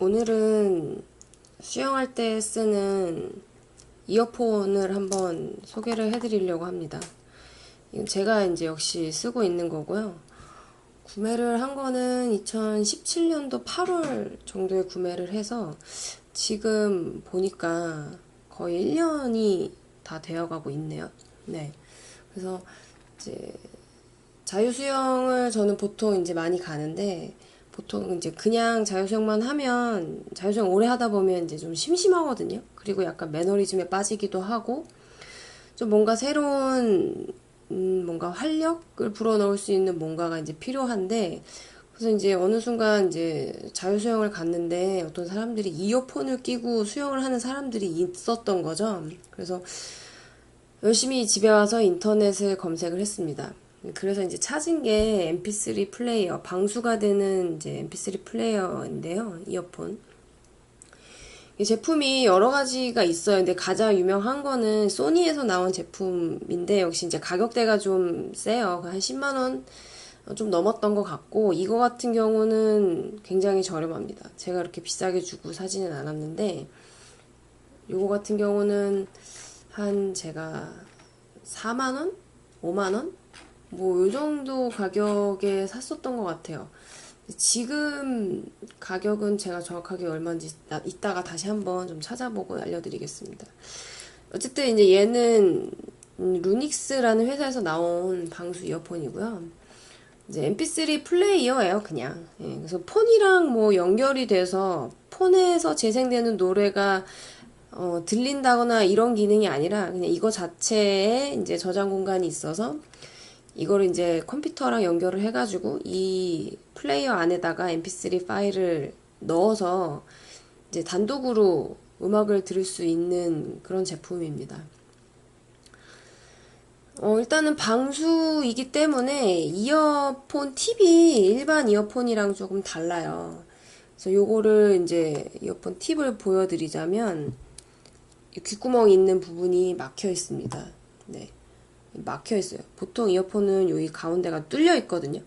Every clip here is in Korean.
오늘은 수영할 때 쓰는 이어폰을 한번 소개를 해드리려고 합니다. 이건 제가 이제 역시 쓰고 있는 거고요. 구매를 한 거는 2017년도 8월 정도에 구매를 해서 지금 보니까 거의 1년이 다 되어 가고 있네요. 네. 그래서 이제 자유수영을 저는 보통 이제 많이 가는데, 보통 이제 그냥 자유수영만 하면, 자유수영 오래 하다 보면 이제 좀 심심하거든요. 그리고 약간 매너리즘에 빠지기도 하고, 좀 뭔가 새로운, 뭔가 활력을 불어넣을 수 있는 뭔가가 이제 필요한데, 그래서 이제 어느 순간 이제 자유수영을 갔는데 어떤 사람들이 이어폰을 끼고 수영을 하는 사람들이 있었던 거죠. 그래서 열심히 집에 와서 인터넷을 검색을 했습니다. 그래서 이제 찾은 게 MP3 플레이어, 방수가 되는 이제 MP3 플레이어인데요. 이어폰. 이 제품이 여러 가지가 있어요. 근데 가장 유명한 거는 소니에서 나온 제품인데, 역시 이제 가격대가 좀 세요. 한 10만 원 좀 넘었던 것 같고, 이거 같은 경우는 굉장히 저렴합니다. 제가 그렇게 비싸게 주고 사지는 않았는데, 이거 같은 경우는 한 제가 4만 원? 5만 원? 뭐, 요 정도 가격에 샀었던 것 같아요. 지금 가격은 제가 정확하게 얼마인지 이따가 다시 한번 좀 찾아보고 알려드리겠습니다. 어쨌든 이제 얘는 루닉스라는 회사에서 나온 방수 이어폰이고요. 이제 MP3 플레이어예요, 그냥. 예, 그래서 폰이랑 뭐 연결이 돼서 폰에서 재생되는 노래가 들린다거나 이런 기능이 아니라 그냥 이거 자체에 이제 저장 공간이 있어서 이거를 이제 컴퓨터랑 연결을 해가지고 이 플레이어 안에다가 mp3 파일을 넣어서 이제 단독으로 음악을 들을 수 있는 그런 제품입니다. 일단은 방수이기 때문에 이어폰 팁이 일반 이어폰이랑 조금 달라요. 그래서 요거를 이제 이어폰 팁을 보여드리자면 귓구멍 있는 부분이 막혀 있습니다. 네. 막혀 있어요. 보통 이어폰은 여기 가운데가 뚫려 있거든요.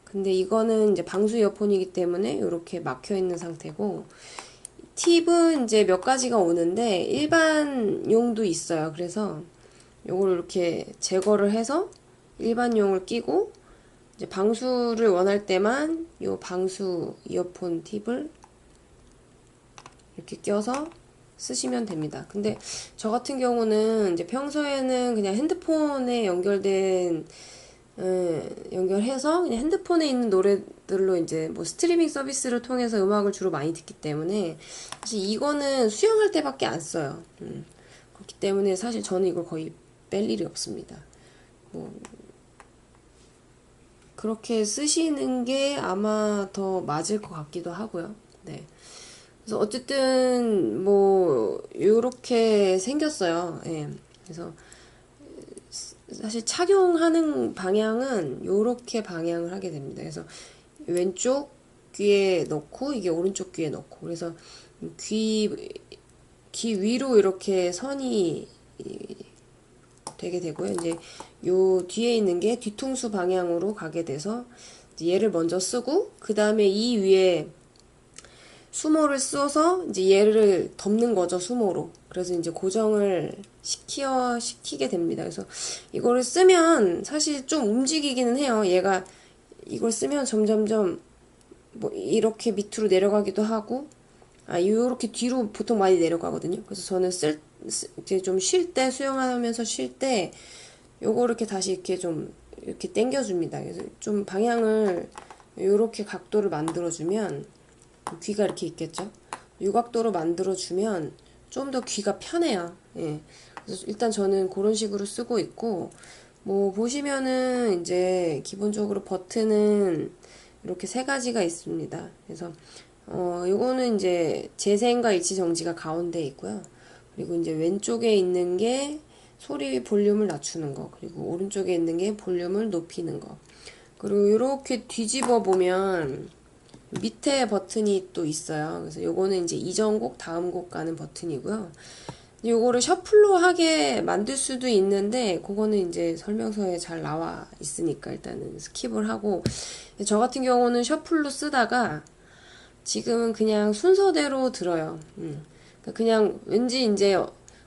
근데 이거는 이제 방수 이어폰이기 때문에 이렇게 막혀 있는 상태고, 팁은 이제 몇 가지가 오는데 일반용도 있어요. 그래서 요걸 이렇게 제거를 해서 일반용을 끼고, 이제 방수를 원할 때만 요 방수 이어폰 팁을 이렇게 껴서 쓰시면 됩니다. 근데 저 같은 경우는 이제 평소에는 그냥 핸드폰에 연결해서 그냥 핸드폰에 있는 노래들로 이제 뭐 스트리밍 서비스를 통해서 음악을 주로 많이 듣기 때문에 사실 이거는 수영할 때밖에 안 써요. 그렇기 때문에 사실 저는 이걸 거의 뺄 일이 없습니다. 뭐 그렇게 쓰시는 게 아마 더 맞을 것 같기도 하고요. 네. 그래서 어쨌든 뭐 요렇게 생겼어요. 예. 그래서 사실 착용하는 방향은 요렇게 방향을 하게 됩니다. 그래서 왼쪽 귀에 넣고 이게 오른쪽 귀에 넣고, 그래서 귀, 귀 위로 이렇게 선이 되게 되고요. 이제 요 뒤에 있는 게 뒤통수 방향으로 가게 돼서 얘를 먼저 쓰고 그 다음에 이 위에 수모를 써서 이제 얘를 덮는 거죠, 수모로. 그래서 이제 고정을 시키게 됩니다. 그래서 이거를 쓰면 사실 좀 움직이기는 해요. 얘가 이걸 쓰면 점점점 뭐 이렇게 밑으로 내려가기도 하고, 요렇게 뒤로 보통 많이 내려가거든요. 그래서 저는 이제 좀 쉴 때, 수영하면서 쉴 때 요거 이렇게 다시 이렇게 좀 이렇게 당겨줍니다. 그래서 좀 방향을 요렇게 각도를 만들어주면 귀가 이렇게 있겠죠. 유각도로 만들어주면 좀 더 귀가 편해요. 예. 그래서 일단 저는 그런 식으로 쓰고 있고, 뭐 보시면은 이제 기본적으로 버튼은 이렇게 세 가지가 있습니다. 그래서 요거는 이제 재생과 일치 정지가 가운데 있고요. 그리고 이제 왼쪽에 있는 게 소리 볼륨을 낮추는 거, 그리고 오른쪽에 있는 게 볼륨을 높이는 거. 그리고 이렇게 뒤집어 보면 밑에 버튼이 또 있어요. 그래서 요거는 이제 이전 곡, 다음 곡 가는 버튼이고요. 요거를 셔플로 하게 만들 수도 있는데, 그거는 이제 설명서에 잘 나와 있으니까 일단은 스킵을 하고, 저 같은 경우는 셔플로 쓰다가 지금은 그냥 순서대로 들어요. 그냥 왠지 이제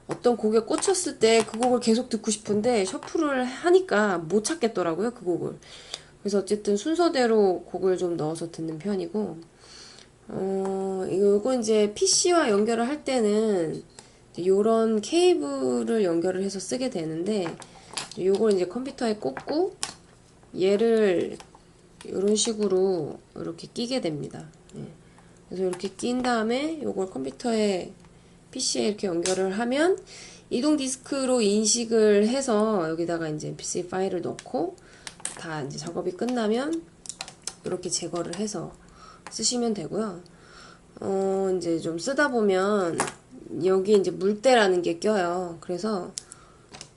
어떤 곡에 꽂혔을 때 그 곡을 계속 듣고 싶은데 셔플을 하니까 못 찾겠더라고요, 그 곡을. 그래서 어쨌든 순서대로 곡을 좀 넣어서 듣는 편이고, 이거 이제 PC와 연결을 할 때는 요런 케이블을 연결을 해서 쓰게 되는데, 요걸 이제 컴퓨터에 꽂고, 얘를 이런 식으로 이렇게 끼게 됩니다. 예. 그래서 이렇게 낀 다음에 요걸 컴퓨터에 PC에 이렇게 연결을 하면 이동 디스크로 인식을 해서 여기다가 이제 mp3 파일을 넣고 다 이제 작업이 끝나면 이렇게 제거를 해서 쓰시면 되고요. 이제 좀 쓰다 보면 여기 이제 물때라는 게 껴요. 그래서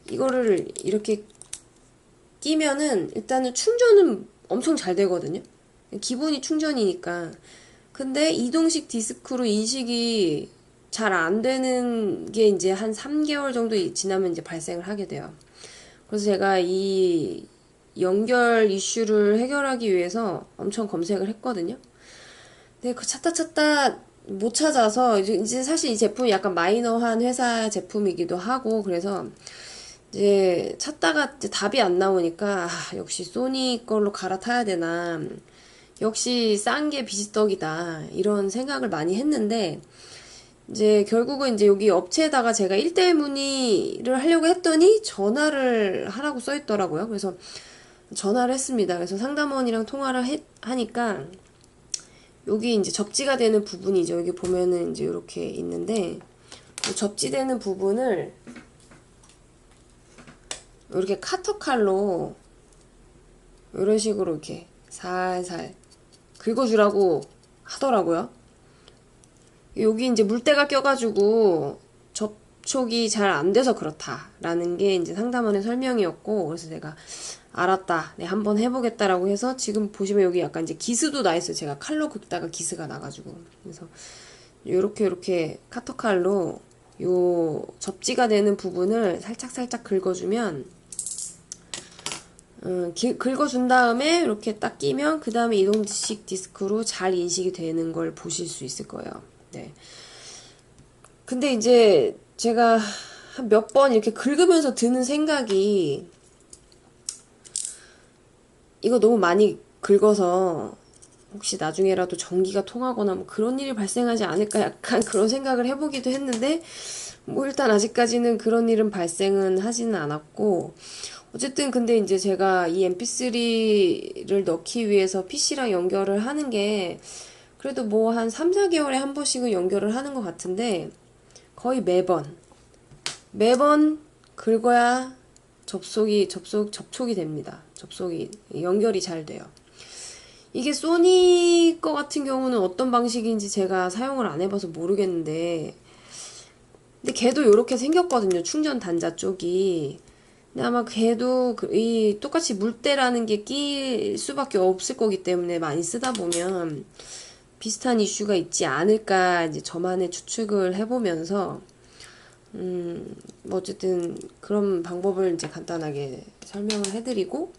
이거를 이렇게 끼면은 일단은 충전은 엄청 잘 되거든요. 기본이 충전이니까. 근데 이동식 디스크로 인식이 잘 안 되는 게 이제 한 3개월 정도 지나면 이제 발생을 하게 돼요. 그래서 제가 이 연결 이슈를 해결하기 위해서 엄청 검색을 했거든요. 근데 그 찾다 못 찾아서 이제 사실 이 제품이 약간 마이너한 회사 제품이기도 하고 그래서 이제 찾다가 이제 답이 안 나오니까 역시 소니 걸로 갈아타야 되나 역시 싼 게 비지떡이다 이런 생각을 많이 했는데 이제 결국은 이제 여기 업체에다가 제가 1대1 문의를 하려고 했더니 전화를 하라고 써 있더라고요. 그래서 전화를 했습니다. 그래서 상담원이랑 통화를 하니까 여기 이제 접지가 되는 부분이죠. 여기 보면은 이제 이렇게 있는데 접지되는 부분을 이렇게 카터 칼로 이런 식으로 이렇게 살살 긁어주라고 하더라고요. 여기 이제 물때가 껴가지고 접촉이 잘 안 돼서 그렇다라는 게 이제 상담원의 설명이었고, 그래서 제가 알았다, 네 한번 해보겠다라고 해서 지금 보시면 여기 약간 이제 기스도 나 있어요. 제가 칼로 긁다가 기스가 나가지고. 그래서 요렇게 카터 칼로 요 접지가 되는 부분을 살짝 긁어주면 긁어준 다음에 이렇게 딱 끼면 그 다음에 이동식 디스크로 잘 인식이 되는 걸 보실 수 있을 거예요. 네. 근데 이제 제가 한 몇 번 이렇게 긁으면서 드는 생각이 이거 너무 많이 긁어서 혹시 나중에라도 전기가 통하거나 뭐 그런 일이 발생하지 않을까 약간 그런 생각을 해보기도 했는데 뭐 일단 아직까지는 그런 일은 발생은 하지는 않았고 어쨌든 근데 이제 제가 이 mp3를 넣기 위해서 PC랑 연결을 하는 게 그래도 뭐 한 3, 4개월에 한 번씩은 연결을 하는 것 같은데 거의 매번 긁어야 접촉이 됩니다. 연결이 잘 돼요. 이게 소니 거 같은 경우는 어떤 방식인지 제가 사용을 안 해봐서 모르겠는데 근데 걔도 이렇게 생겼거든요. 충전 단자 쪽이. 근데 아마 걔도 이 똑같이 물때라는 게 끼일 수밖에 없을 거기 때문에 많이 쓰다 보면 비슷한 이슈가 있지 않을까 이제 저만의 추측을 해보면서 뭐 어쨌든 그런 방법을 이제 간단하게 설명을 해드리고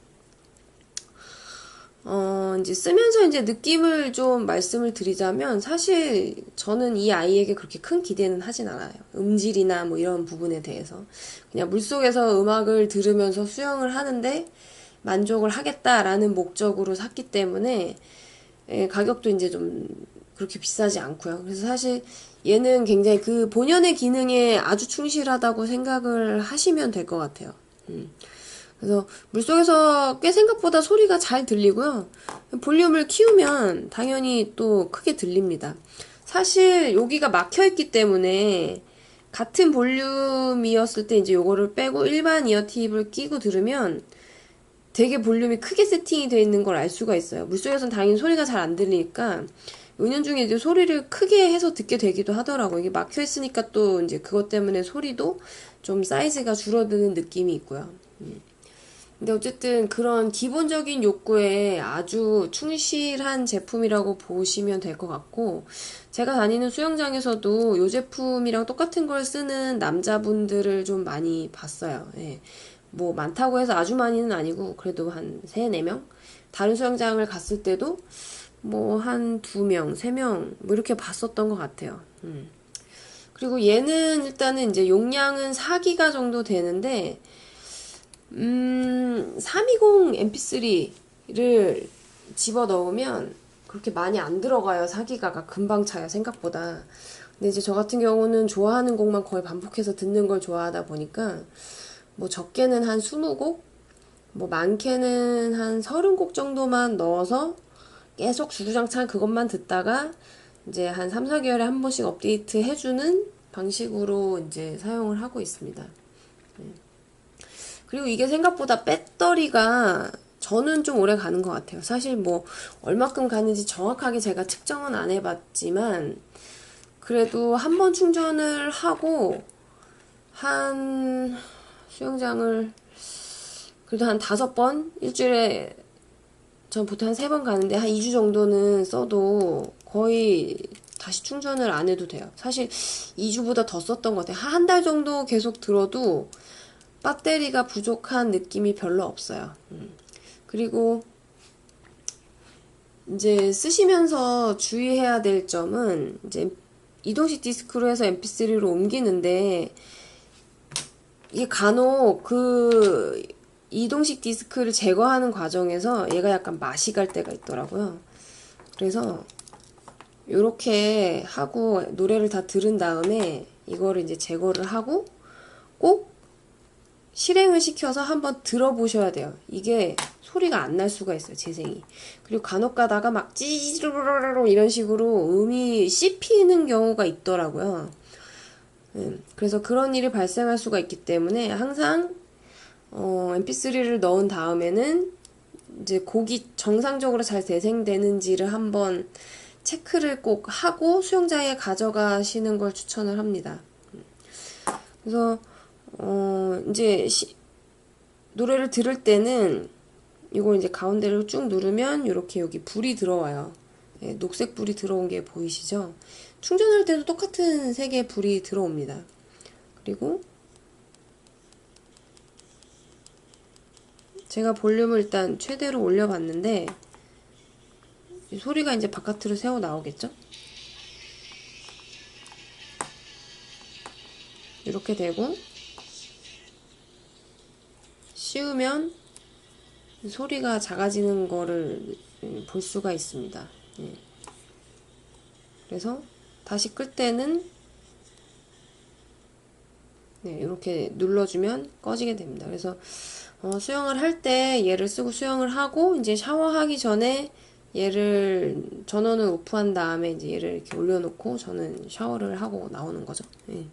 이제 쓰면서 이제 느낌을 좀 말씀을 드리자면 사실 저는 이 아이에게 그렇게 큰 기대는 하진 않아요. 음질이나 뭐 이런 부분에 대해서 그냥 물속에서 음악을 들으면서 수영을 하는데 만족을 하겠다라는 목적으로 샀기 때문에 가격도 이제 좀 그렇게 비싸지 않고요. 그래서 사실 얘는 굉장히 그 본연의 기능에 아주 충실하다고 생각을 하시면 될 것 같아요. 그래서 물속에서 꽤 생각보다 소리가 잘 들리고요. 볼륨을 키우면 당연히 또 크게 들립니다. 사실 여기가 막혀있기 때문에 같은 볼륨이었을 때 이제 요거를 빼고 일반 이어팁을 끼고 들으면 되게 볼륨이 크게 세팅이 되어 있는 걸 알 수가 있어요. 물속에서는 당연히 소리가 잘 안 들리니까 은연중에 이제 소리를 크게 해서 듣게 되기도 하더라고요. 이게 막혀 있으니까 또 이제 그것 때문에 소리도 좀 사이즈가 줄어드는 느낌이 있고요. 근데 어쨌든 그런 기본적인 욕구에 아주 충실한 제품이라고 보시면 될 것 같고 제가 다니는 수영장에서도 이 제품이랑 똑같은 걸 쓰는 남자분들을 좀 많이 봤어요. 예. 뭐 많다고 해서 아주 많이는 아니고 그래도 한 3, 4명? 다른 수영장을 갔을 때도 뭐 한 2명, 3명 뭐 이렇게 봤었던 것 같아요. 그리고 얘는 일단은 이제 용량은 4기가 정도 되는데 320 mp3를 집어넣으면 그렇게 많이 안 들어가요. 4기가가 금방 차요, 생각보다. 근데 이제 저 같은 경우는 좋아하는 곡만 거의 반복해서 듣는 걸 좋아하다 보니까 뭐 적게는 한 20곡, 뭐 많게는 한 30곡 정도만 넣어서 계속 주구장창 그것만 듣다가 이제 한 3, 4개월에 한 번씩 업데이트 해주는 방식으로 이제 사용을 하고 있습니다. 그리고 이게 생각보다 배터리가 저는 좀 오래 가는 것 같아요. 사실 뭐 얼마큼 가는지 정확하게 제가 측정은 안 해봤지만 그래도 한 번 충전을 하고 한 수영장을 그래도 한 5번 일주일에 전 보통 한 3번 가는데 한 2주 정도는 써도 거의 다시 충전을 안 해도 돼요. 사실 2주보다 더 썼던 것 같아요. 한 달 정도 계속 들어도 배터리가 부족한 느낌이 별로 없어요. 그리고 이제 쓰시면서 주의해야 될 점은 이제 이동식 디스크로 해서 mp3로 옮기는데 이게 간혹 그 이동식 디스크를 제거하는 과정에서 얘가 약간 맛이 갈 때가 있더라고요. 그래서 요렇게 하고 노래를 다 들은 다음에 이거를 이제 제거를 하고 꼭 실행을 시켜서 한번 들어보셔야 돼요. 이게 소리가 안 날 수가 있어요, 재생이. 그리고 간혹 가다가 막 찌르르르 이런 식으로 음이 씹히는 경우가 있더라고요. 그래서 그런 일이 발생할 수가 있기 때문에 항상 mp3를 넣은 다음에는 이제 곡이 정상적으로 잘 재생되는지를 한번 체크를 꼭 하고 수영장에 가져가시는 걸 추천을 합니다. 그래서 이제 노래를 들을 때는 이거 이제 가운데를 쭉 누르면 이렇게 여기 불이 들어와요. 예, 녹색 불이 들어온 게 보이시죠? 충전할 때도 똑같은 색의 불이 들어옵니다. 그리고 제가 볼륨을 일단 최대로 올려봤는데 소리가 이제 바깥으로 새어 나오겠죠? 이렇게 되고 씌우면 소리가 작아지는 거를 볼 수가 있습니다. 예. 그래서 다시 끌 때는 네, 이렇게 눌러주면 꺼지게 됩니다. 그래서 수영을 할 때 얘를 쓰고 수영을 하고 이제 샤워하기 전에 얘를 전원을 오프한 다음에 이제 얘를 이렇게 올려놓고 저는 샤워를 하고 나오는 거죠. 예.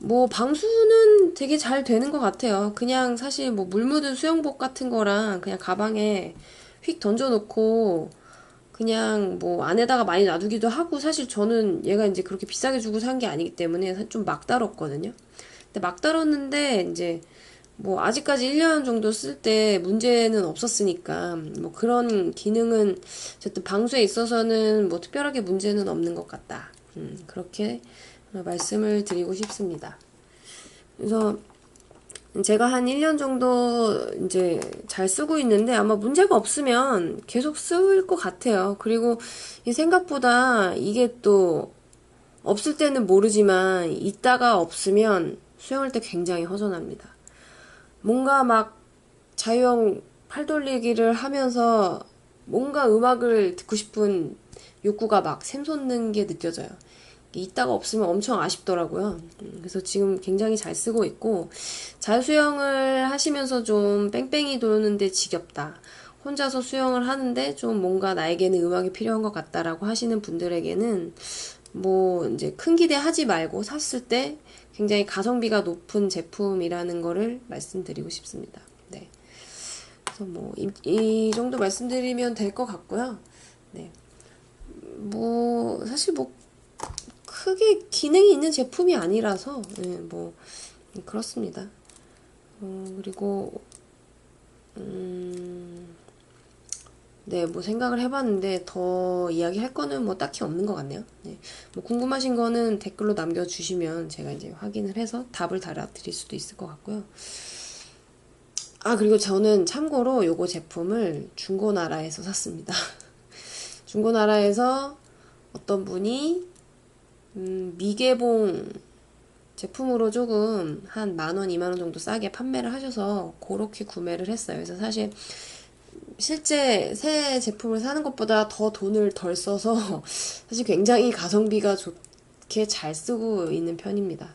뭐 방수는 되게 잘 되는 것 같아요. 그냥 사실 뭐 물 묻은 수영복 같은 거랑 그냥 가방에 휙 던져놓고 그냥 뭐 안에다가 많이 놔두기도 하고 사실 저는 얘가 이제 그렇게 비싸게 주고 산 게 아니기 때문에 좀 막 다뤘거든요. 근데 막 다뤘는데 이제 뭐 아직까지 1년 정도 쓸 때 문제는 없었으니까 뭐 그런 기능은 어쨌든 방수에 있어서는 뭐 특별하게 문제는 없는 것 같다. 그렇게 말씀을 드리고 싶습니다. 그래서 제가 한 1년 정도 이제 잘 쓰고 있는데 아마 문제가 없으면 계속 쓸 것 같아요. 그리고 이 생각보다 이게 또 없을 때는 모르지만 있다가 없으면 수영할 때 굉장히 허전합니다. 뭔가 막 자유형 팔 돌리기를 하면서 뭔가 음악을 듣고 싶은 욕구가 막 샘솟는 게 느껴져요. 있다가 없으면 엄청 아쉽더라고요. 그래서 지금 굉장히 잘 쓰고 있고 자유수영을 하시면서 좀 뺑뺑이 도는데 지겹다. 혼자서 수영을 하는데 좀 뭔가 나에게는 음악이 필요한 것 같다라고 하시는 분들에게는 뭐 이제 큰 기대 하지 말고 샀을 때 굉장히 가성비가 높은 제품이라는 거를 말씀드리고 싶습니다. 네. 그래서 뭐 이 정도 말씀드리면 될 것 같고요. 네. 뭐 사실 뭐 크게 기능이 있는 제품이 아니라서 네, 뭐 그렇습니다. 그리고 네, 뭐 생각을 해봤는데 더 이야기할 거는 뭐 딱히 없는 것 같네요. 네. 뭐 궁금하신 거는 댓글로 남겨주시면 제가 이제 확인을 해서 답을 달아드릴 수도 있을 것 같고요. 아, 그리고 저는 참고로 요거 제품을 중고나라에서 샀습니다. 중고나라에서 어떤 분이 미개봉 제품으로 조금 한 10,000원, 20,000원 정도 싸게 판매를 하셔서 그렇게 구매를 했어요. 그래서 사실 실제 새 제품을 사는 것보다 더 돈을 덜 써서 사실 굉장히 가성비가 좋게 잘 쓰고 있는 편입니다.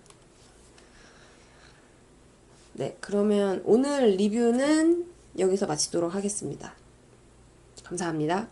네, 그러면 오늘 리뷰는 여기서 마치도록 하겠습니다. 감사합니다.